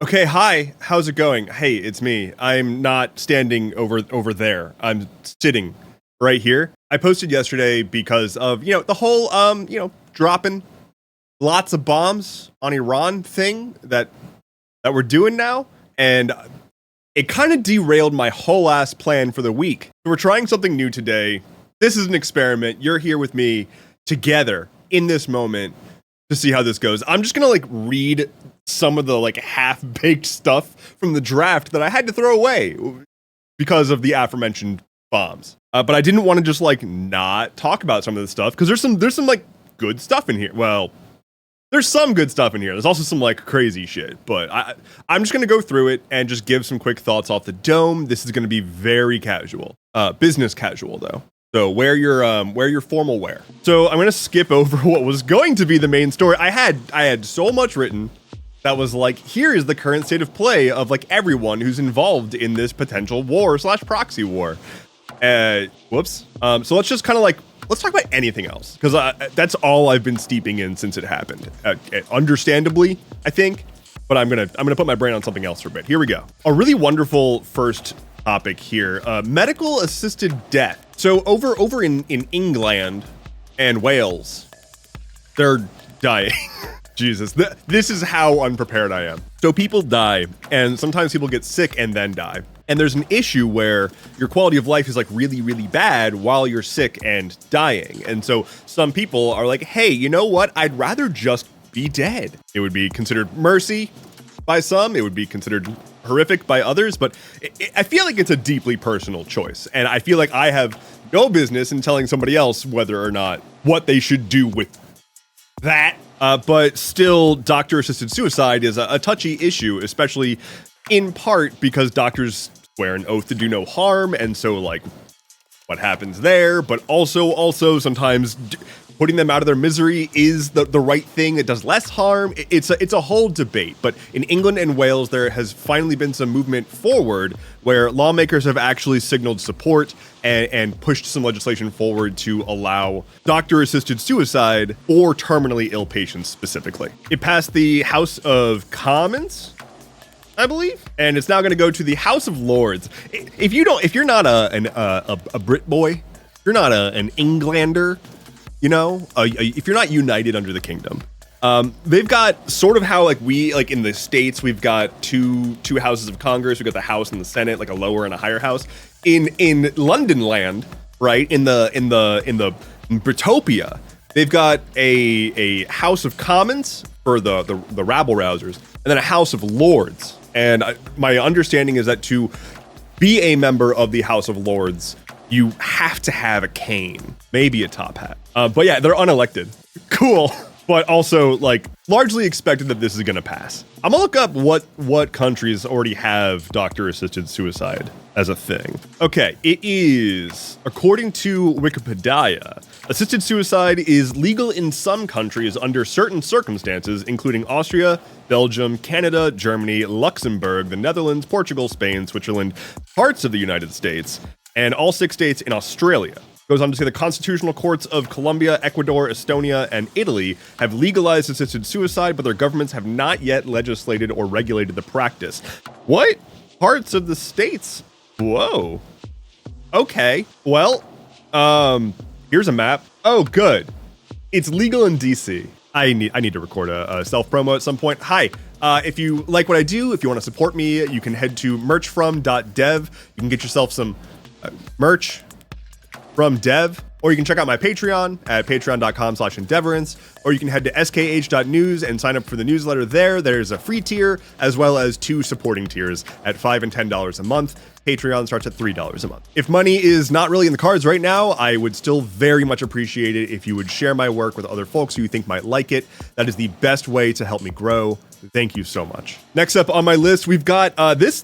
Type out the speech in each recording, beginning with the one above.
Okay, hi. How's it going? Hey, it's me. I'm not standing over there. I'm sitting right here. I posted yesterday because of, the whole dropping lots of bombs on Iran thing that we're doing now, and it kind of derailed my whole ass plan for the week. So we're trying something new today. This is an experiment. You're here with me together in this moment to see how this goes. I'm just gonna read some of the half-baked stuff from the draft that I had to throw away because of the aforementioned bombs. But I didn't want to just not talk about some of this stuff because there's some good stuff in here. Well, there's some good stuff in here. There's also some crazy shit. But I'm just gonna go through it and just give some quick thoughts off the dome. This is gonna be very casual, business casual though. So wear your formal wear. So I'm gonna skip over what was going to be the main story. I had so much written that was here is the current state of play of everyone who's involved in this potential war / proxy war. Whoops. So let's just kind of let's talk about anything else because that's all I've been steeping in since it happened. Understandably, I think, but I'm gonna put my brain on something else for a bit. Here we go. A really wonderful first topic here: medical assisted death. So over in England and Wales, they're dying. Jesus, this is how unprepared I am. So people die, and sometimes people get sick and then die. And there's an issue where your quality of life is really, really bad while you're sick and dying. And so some people are like, hey, you know what? I'd rather just be dead. It would be considered mercy by some. It would be considered horrific by others. But I feel like it's a deeply personal choice. And I feel like I have no business in telling somebody else whether or not what they should do with that. But still, doctor-assisted suicide is a touchy issue, especially in part because doctors swear an oath to do no harm, and so what happens there? But also sometimes putting them out of their misery is the right thing. It does less harm. It's a whole debate. But in England and Wales, there has finally been some movement forward where lawmakers have actually signaled support and pushed some legislation forward to allow doctor-assisted suicide for terminally ill patients specifically. It passed the House of Commons, I believe, and it's now going to go to the House of Lords. If you're not a Brit boy, you're not an Englander, if you're not united under the kingdom, they've got sort of how we in the States we've got two houses of Congress. We've got the House and the Senate, a lower and a higher house. In London land, right, in the Britopia, they've got a House of Commons for the rabble rousers, and then a House of Lords. And my understanding is that to be a member of the House of Lords, you have to have a cane, maybe a top hat. But yeah, they're unelected. Cool. But also, largely expected that this is going to pass. I'm going to look up what countries already have doctor-assisted suicide as a thing. Okay, it is, according to Wikipedia, assisted suicide is legal in some countries under certain circumstances, including Austria, Belgium, Canada, Germany, Luxembourg, the Netherlands, Portugal, Spain, Switzerland, parts of the United States, and all 6 states in Australia. Goes on to say the constitutional courts of Colombia, Ecuador, Estonia, and Italy have legalized assisted suicide, but their governments have not yet legislated or regulated the practice. What? Parts of the states? Whoa. Okay. Well, here's a map. Oh, good. It's legal in DC. I need to record a self-promo at some point. Hi. If you like what I do, if you want to support me, you can head to merchfrom.dev. You can get yourself some merch from Dev, or you can check out my Patreon at patreon.com/endeavorance, or you can head to skh.news and sign up for the newsletter there. There's a free tier as well as 2 supporting tiers at $5 and $10 a month. Patreon starts at $3 a month. If money is not really in the cards right now, I would still very much appreciate it if you would share my work with other folks who you think might like it. That is the best way to help me grow. Thank you so much. Next up on my list, we've got this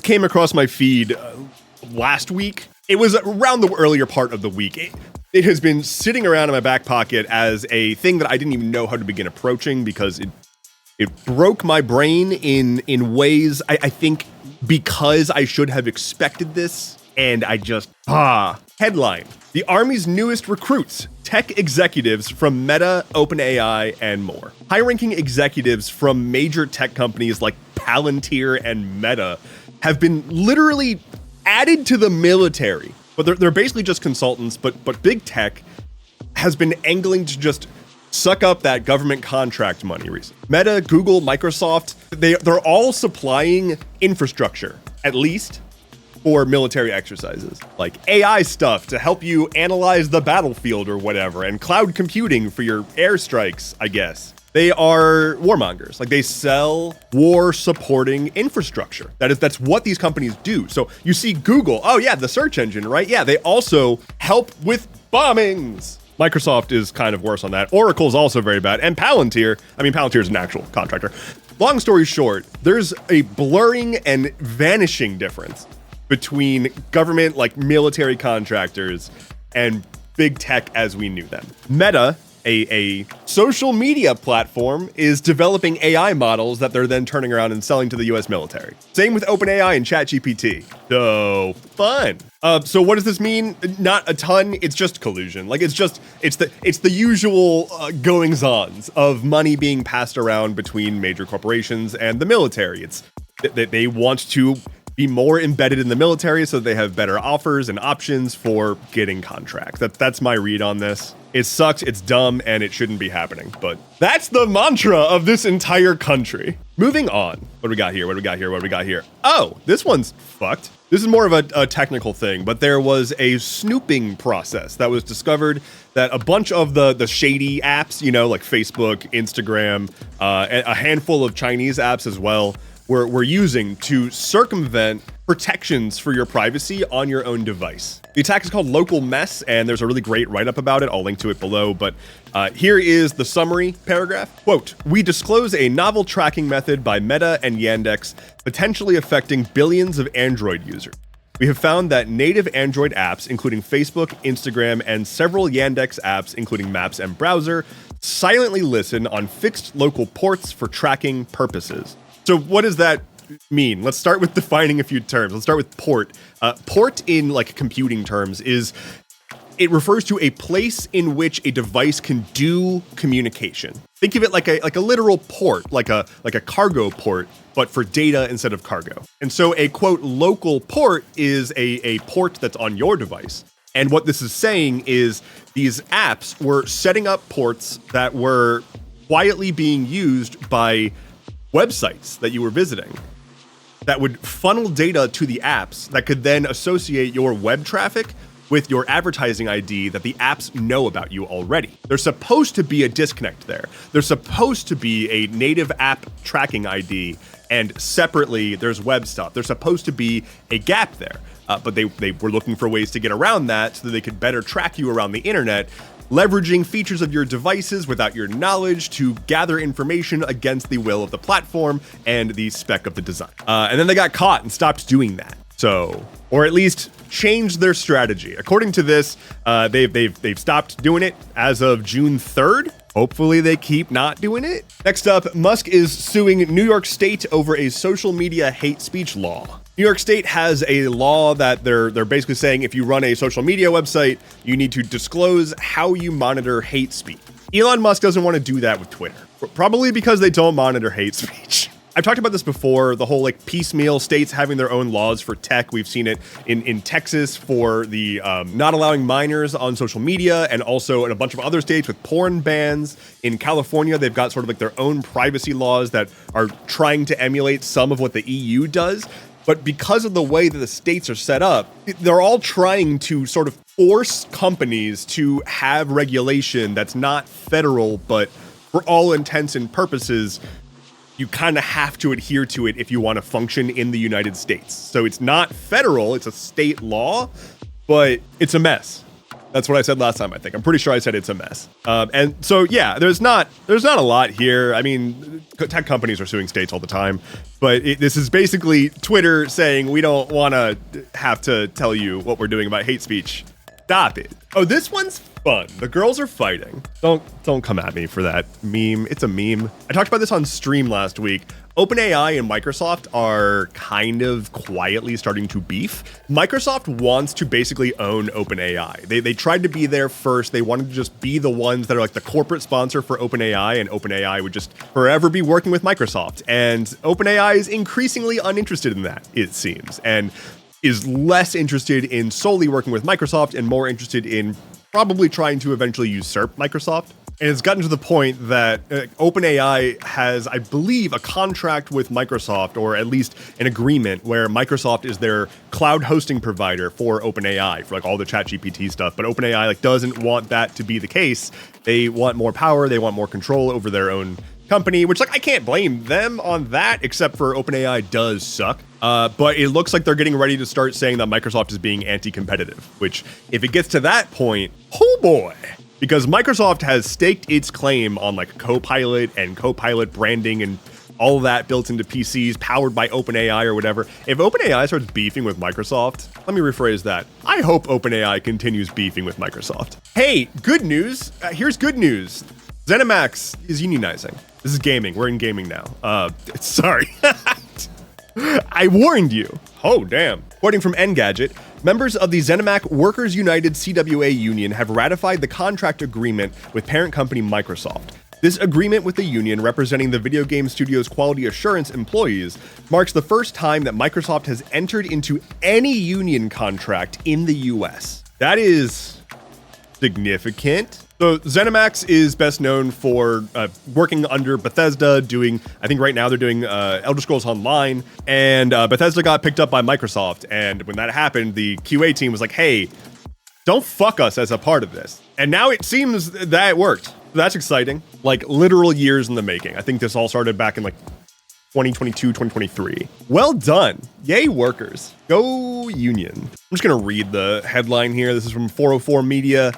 came across my feed last week. It was around the earlier part of the week. It has been sitting around in my back pocket as a thing that I didn't even know how to begin approaching because it broke my brain in ways I think because I should have expected this and I just, Headline: The Army's newest recruits, tech executives from Meta, OpenAI, and more. High-ranking executives from major tech companies like Palantir and Meta have been literally added to the military. But they're basically just consultants, but big tech has been angling to just suck up that government contract money recently. Meta, Google, Microsoft, they're all supplying infrastructure, at least for military exercises, like AI stuff to help you analyze the battlefield or whatever, and cloud computing for your airstrikes, I guess. They are warmongers. Like, they sell war supporting infrastructure. That's what these companies do. So you see Google, oh yeah, the search engine, right? Yeah, they also help with bombings. Microsoft is kind of worse on that. Oracle's also very bad. And Palantir is an actual contractor. Long story short, there's a blurring and vanishing difference between government, like military contractors, and big tech as we knew them. Meta, a social media platform, is developing AI models that they're then turning around and selling to the US military. Same with OpenAI and ChatGPT. So fun. So what does this mean? Not a ton. It's just collusion. Like, it's the usual goings-ons of money being passed around between major corporations and the military. It's they want to be more embedded in the military so they have better offers and options for getting contracts. That's my read on this. It sucks, it's dumb, and it shouldn't be happening. But that's the mantra of this entire country. Moving on. What do we got here? Oh, this one's fucked. This is more of a technical thing, but there was a snooping process that was discovered that a bunch of the shady apps, like Facebook, Instagram, and a handful of Chinese apps as well, we're using to circumvent protections for your privacy on your own device. The attack is called Local Mess, and there's a really great write-up about it. I'll link to it below, but here is the summary paragraph. Quote, "We disclose a novel tracking method by Meta and Yandex, potentially affecting billions of Android users. We have found that native Android apps, including Facebook, Instagram, and several Yandex apps, including Maps and Browser, silently listen on fixed local ports for tracking purposes." So what does that mean? Let's start with defining a few terms. Let's start with port. Port in like computing terms it refers to a place in which a device can do communication. Think of it like a literal port, like a cargo port, but for data instead of cargo. And so a quote local port is a port that's on your device. And what this is saying is these apps were setting up ports that were quietly being used by websites that you were visiting that would funnel data to the apps that could then associate your web traffic with your advertising ID that the apps know about you already. There's supposed to be a disconnect there. There's supposed to be a native app tracking ID, and separately there's web stuff. There's supposed to be a gap there, but they were looking for ways to get around that so that they could better track you around the internet, leveraging features of your devices without your knowledge to gather information against the will of the platform and the spec of the design. And then they got caught and stopped doing that. So, or at least changed their strategy. According to this, they've stopped doing it as of June 3rd. Hopefully they keep not doing it. Next up, Musk is suing New York State over a social media hate speech law. New York State has a law that they're basically saying if you run a social media website, you need to disclose how you monitor hate speech. Elon Musk doesn't want to do that with Twitter, probably because they don't monitor hate speech. I've talked about this before, the whole like piecemeal states having their own laws for tech. We've seen it in Texas for the not allowing minors on social media, and also in a bunch of other states with porn bans. In California, they've got sort of like their own privacy laws that are trying to emulate some of what the EU does. But because of the way that the states are set up, they're all trying to sort of force companies to have regulation that's not federal, but for all intents and purposes, you kind of have to adhere to it if you want to function in the United States. So it's not federal, it's a state law, but it's a mess. That's what I said last time, I think. I'm pretty sure I said it's a mess. And so, yeah, there's not a lot here. I mean, tech companies are suing states all the time, but this is basically Twitter saying we don't want to have to tell you what we're doing about hate speech. Stop it. Oh, this one's fun. The girls are fighting. Don't come at me for that meme. It's a meme. I talked about this on stream last week. OpenAI and Microsoft are kind of quietly starting to beef. Microsoft wants to basically own OpenAI. They tried to be there first. They wanted to just be the ones that are like the corporate sponsor for OpenAI, and OpenAI would just forever be working with Microsoft. And OpenAI is increasingly uninterested in that, it seems, and is less interested in solely working with Microsoft and more interested in probably trying to eventually usurp Microsoft. And it's gotten to the point that OpenAI has, I believe, a contract with Microsoft, or at least an agreement where Microsoft is their cloud hosting provider for OpenAI for like all the ChatGPT stuff. But OpenAI like doesn't want that to be the case. They want more power. They want more control over their own company, which like I can't blame them on that, except for OpenAI does suck. But it looks like they're getting ready to start saying that Microsoft is being anti-competitive, which if it gets to that point, oh boy. Because Microsoft has staked its claim on like Copilot and Copilot branding and all of that built into PCs powered by OpenAI or whatever. If OpenAI starts beefing with Microsoft, let me rephrase that. I hope OpenAI continues beefing with Microsoft. Hey, good news. Here's good news. Zenimax is unionizing. This is gaming. We're in gaming now. Sorry. I warned you. Oh, damn. Quoting from Engadget, members of the Zenimax Workers United CWA union have ratified the contract agreement with parent company Microsoft. This agreement with the union, representing the video game studio's quality assurance employees, marks the first time that Microsoft has entered into any union contract in the US. That is significant. So Zenimax is best known for working under Bethesda, doing, I think right now they're doing Elder Scrolls Online, and Bethesda got picked up by Microsoft, and when that happened, the QA team was like, hey, don't fuck us as a part of this. And now it seems that it worked. That's exciting. Like literal years in the making. I think this all started back in like 2022, 2023. Well done. Yay, workers. Go union. I'm just gonna read the headline here. This is from 404 Media.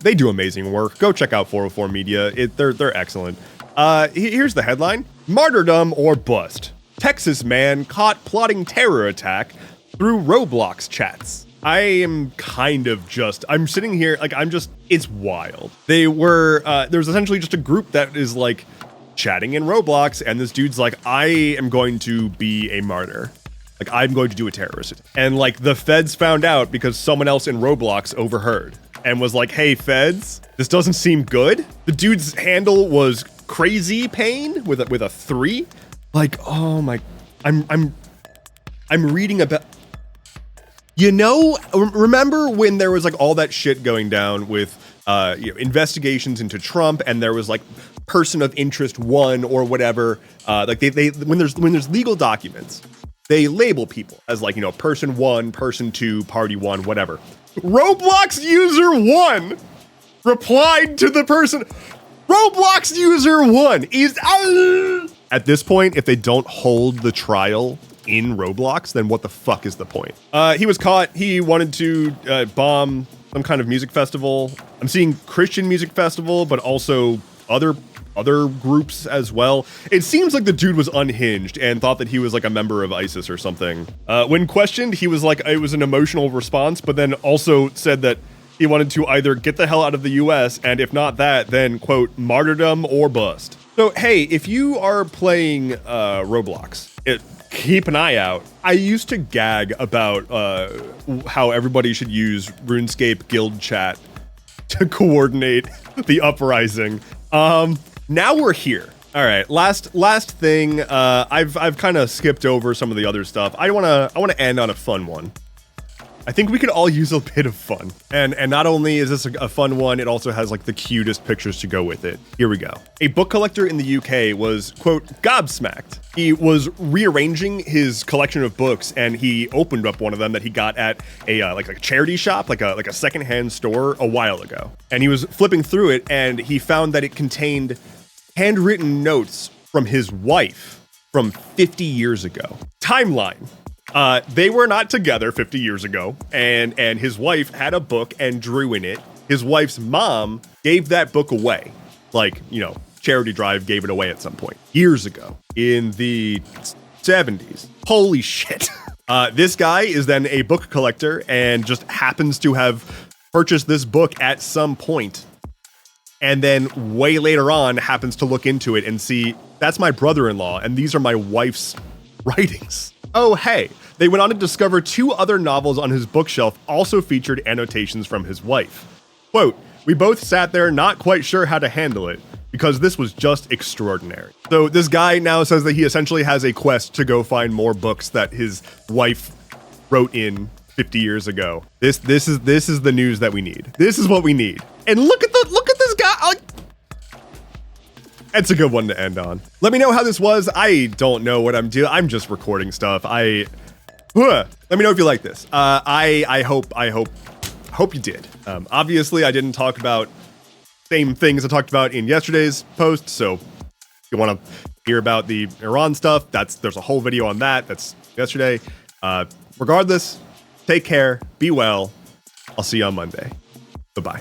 They do amazing work. Go check out 404 Media. They're excellent. Here's the headline. Martyrdom or bust. Texas man caught plotting terror attack through Roblox chats. I am kind of I'm sitting here, like, it's wild. There was essentially just a group that is like chatting in Roblox, and this dude's like, I am going to be a martyr. Like, I'm going to do a terrorist. And like the feds found out because someone else in Roblox overheard and was like, hey, feds, this doesn't seem good. The dude's handle was crazy pain with a 3. Like, oh my, I'm reading about, remember when there was like all that shit going down with investigations into Trump, and there was like person of interest 1 or whatever, like they when there's legal documents, they label people as like, person 1, person 2, party 1, whatever. Roblox user 1 replied to the person. Roblox user 1 is at this point, if they don't hold the trial in Roblox, then what the fuck is the point? He was caught. He wanted to bomb some kind of music festival. I'm seeing Christian music festival, but also other groups as well. It seems like the dude was unhinged and thought that he was like a member of ISIS or something. When questioned, he was like, it was an emotional response, but then also said that he wanted to either get the hell out of the US, and if not that, then, quote, martyrdom or bust. So, hey, if you are playing Roblox, keep an eye out. I used to gag about how everybody should use RuneScape guild chat to coordinate the uprising. Now we're here. All right, last thing. I've kind of skipped over some of the other stuff. I wanna end on a fun one. I think we could all use a bit of fun. And not only is this a fun one, it also has like the cutest pictures to go with it. Here we go. A book collector in the UK was, quote, gobsmacked. He was rearranging his collection of books, and he opened up one of them that he got at a like a charity shop, like a secondhand store a while ago. And he was flipping through it, and he found that it contained handwritten notes from his wife from 50 years ago. Timeline. They were not together 50 years ago, and his wife had a book and drew in it. His wife's mom gave that book away. Like, charity drive gave it away at some point. Years ago. In the 70s. Holy shit. This guy is then a book collector and just happens to have purchased this book at some point and then way later on happens to look into it and see that's my brother-in-law and these are my wife's writings. Oh, hey, they went on to discover 2 other novels on his bookshelf also featured annotations from his wife. Quote, "We both sat there not quite sure how to handle it because this was just extraordinary." So this guy now says that he essentially has a quest to go find more books that his wife wrote in 50 years ago. This is the news that we need. This is what we need. And look at this guy. It's a good one to end on. Let me know how this was. I don't know what I'm doing. I'm just recording stuff. Let me know if you like this. I hope you did. Obviously, I didn't talk about same things I talked about in yesterday's post. So if you want to hear about the Iran stuff, there's a whole video on that. That's yesterday. Regardless, take care. Be well. I'll see you on Monday. Bye-bye.